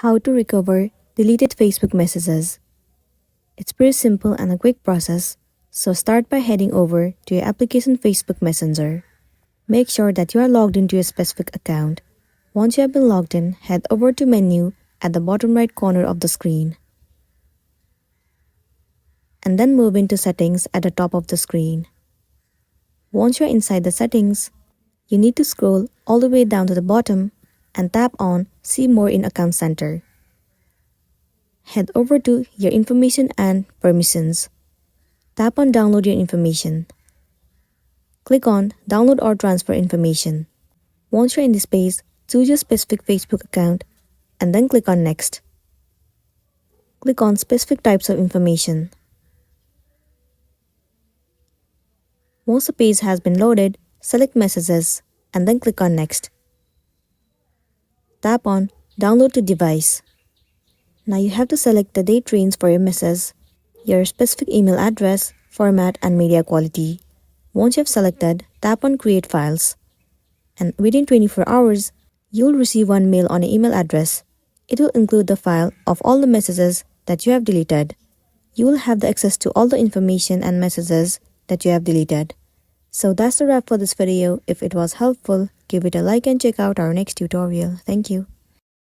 How to recover deleted Facebook messages. It's pretty simple and a quick process, so start by heading over to your application Facebook Messenger. Make sure that you are logged into your specific account. Once you have been logged in, head over to Menu at the bottom right corner of the screen. And then move into Settings at the top of the screen. Once you are inside the settings, you need to scroll all the way down to the bottom and tap on See More in Account Center. Head over to Your Information and Permissions. Tap on Download Your Information. Click on Download or Transfer Information. Once you're in this page, choose your specific Facebook account and then click on Next. Click on Specific Types of Information. Once the page has been loaded, select Messages and then click on Next. Tap on Download to Device. Now you have to select the date range for your message, your specific email address, format, and media quality. Once you have selected, tap on Create Files. And within 24 hours, you'll receive one mail on your email address. It will include the file of all the messages that you have deleted. You will have the access to all the information and messages that you have deleted. So that's the wrap for this video. If it was helpful, give it a like and check out our next tutorial. Thank you.